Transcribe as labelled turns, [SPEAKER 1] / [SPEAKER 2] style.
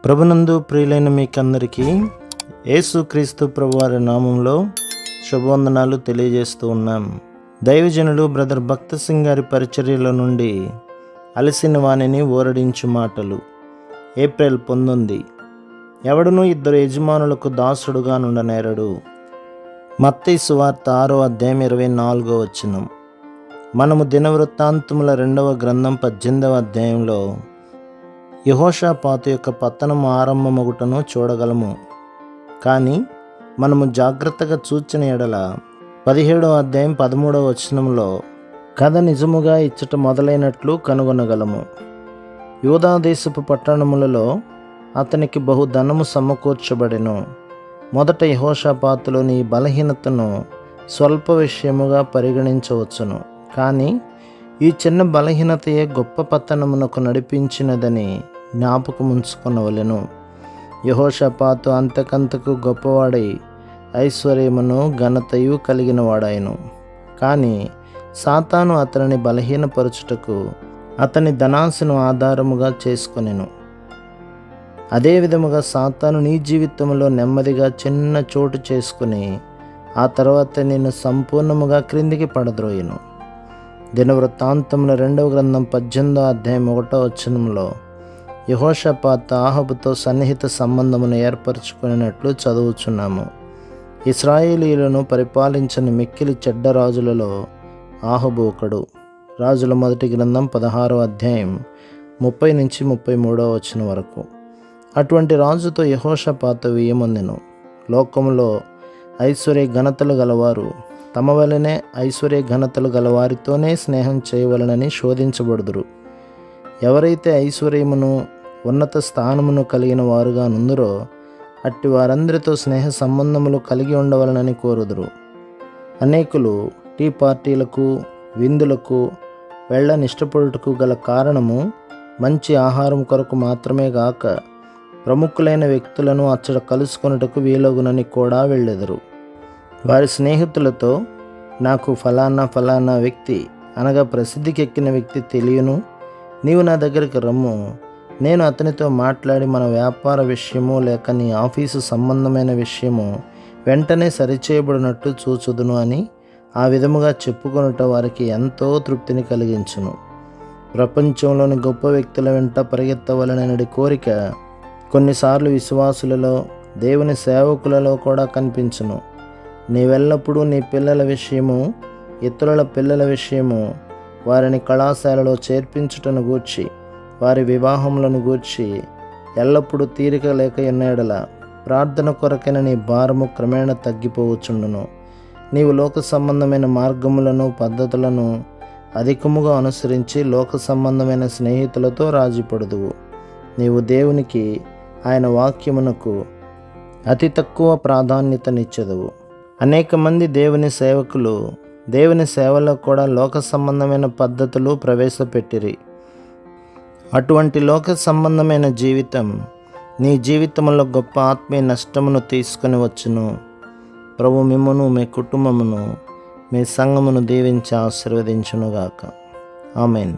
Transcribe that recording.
[SPEAKER 1] ప్రభునందు ప్రియులైన మీకందరికీ యేసుక్రీస్తు ప్రభువారి నామంలో శుభవందనాలు తెలియజేస్తూ ఉన్నాం. దైవజనులు బ్రదర్ భక్త సింగ్ గారి పరిచర్యల నుండి అలసిన వాణిని ఊరడించు మాటలు. ఏప్రిల్ 19. ఎవడునూ ఇద్దరు యజమానులకు దాసుడుగా నుండనేరడు. మత్తయి సువార్త 6వ అధ్యాయం 24వ వచనం. మనము దినవృత్తాంతముల 2వ గ్రంథం 18వ అధ్యాయంలో యెహోషాపాతు యొక్క పతనం ఆరంభమగుటను చూడగలము. కానీ మనము జాగ్రత్తగా చూచిన ఎడల 17వ అధ్యాయం 13వ వచనంలో కథ నిజముగా ఇచ్చట మొదలైనట్లు కనుగొనగలము. యూదా దేశపు పట్టణములలో అతనికి బహు ధనము సమకూర్చబడెను. మొదట యెహోషాపాతులోని ఈ బలహీనతను స్వల్ప విషయముగా పరిగణించవచ్చును. కానీ ఈ చిన్న బలహీనతయే గొప్ప పతనమునకు నడిపించినదని జ్ఞాపకముంచుకొనవలెను. యెహోషాపాతు అంతకంతకు గొప్పవాడై ఐశ్వర్యమును ఘనతయు కలిగిన వాడాయను. కానీ సాతాను అతనిని బలహీనపరచుటకు అతని ధనాశను ఆధారముగా చేసుకొనెను. అదే విధముగా సాతాను నీ జీవితంలో నెమ్మదిగా చిన్న చోటు చేసుకుని ఆ తర్వాత నిన్ను సంపూర్ణముగా క్రిందికి పడద్రోయును. దినవృత్తాంతముల 2వ గ్రంథం 18వ అధ్యాయం 1వ వచనంలో యెహోషాపాతు ఆహాబుతో సన్నిహిత సంబంధమును ఏర్పరచుకున్నట్లు చదువుచున్నాము. ఇశ్రాయేలీయులను పరిపాలించని మిక్కిలి చెడ్డ రాజులలో ఆహాబు ఒకడు. రాజుల మొదటి గ్రంథం 16వ అధ్యాయం 30 నుంచి 33వ వచనం వరకు. అటువంటి రాజుతో యెహోషాపాతు వియ్యమొందెను. లోకములో ఐశ్వర్య ఘనతలు గలవారు తమ వలనే ఐశ్వర్య ఘనతలు గలవారితోనే స్నేహం చేయవలనని శోధించబడుదురు. ఎవరైతే ఐశ్వర్యమును ఉన్నత స్థానమును కలిగిన వారుగా నుందురో అట్టి వారందరితో స్నేహ సంబంధములు కలిగి ఉండవలనని కోరుదురు. అనేకులు టీ పార్టీలకు విందులకు వెళ్ళనిష్టపడుటకు గల కారణము మంచి ఆహారం కొరకు మాత్రమే గాక ప్రముఖులైన వ్యక్తులను అచ్చట కలుసుకొనుటకు వీలగునని కూడా వెళ్ళెదరు. వారి స్నేహితులతో నాకు ఫలానా వ్యక్తి అనగా ప్రసిద్ధికెక్కిన వ్యక్తి తెలియను, నీవు నా దగ్గరికి రమ్ము, నేను అతనితో మాట్లాడి మన వ్యాపార విషయము లేక నీ ఆఫీసు సంబంధమైన విషయము వెంటనే సరిచేయబడినట్టు చూచుదును అని ఆ విధముగా చెప్పుకొనుట వారికి ఎంతో తృప్తిని కలిగించును. ప్రపంచంలోని గొప్ప వ్యక్తుల వెంట పరిగెత్తవలనని కోరిక కొన్నిసార్లు విశ్వాసులలో దేవుని సేవకులలో కూడా కనిపించును. నీవెల్లప్పుడూ నీ పిల్లల విషయము ఇతరుల పిల్లల విషయము వారిని కళాశాలలో చేర్పించుటను గూర్చి వారి వివాహములను గూర్చి ఎల్లప్పుడూ తీరిక లేక ఎన్నడల ప్రార్థన కొరకైన నీ భారము క్రమేణా తగ్గిపోవచ్చుండును. నీవు లోక సంబంధమైన మార్గములను పద్ధతులను అధికముగా అనుసరించి లోక సంబంధమైన స్నేహితులతో రాజీపడుదువు. నీవు దేవునికి ఆయన వాక్యమునకు అతి తక్కువ ప్రాధాన్యతనిచ్చెదవు. అనేక మంది దేవుని సేవకులు దేవుని సేవలో కూడా లోక సంబంధమైన పద్ధతులు ప్రవేశపెట్టిరి. అటువంటి లోక సంబంధమైన జీవితం నీ జీవితంలో గొప్ప ఆత్మీయ నష్టమును తీసుకొని వచ్చును. ప్రభు మిమ్మును మీ కుటుంబమును మీ సంఘమును దీవించి ఆశీర్వదించునుగాక. ఆమేన్.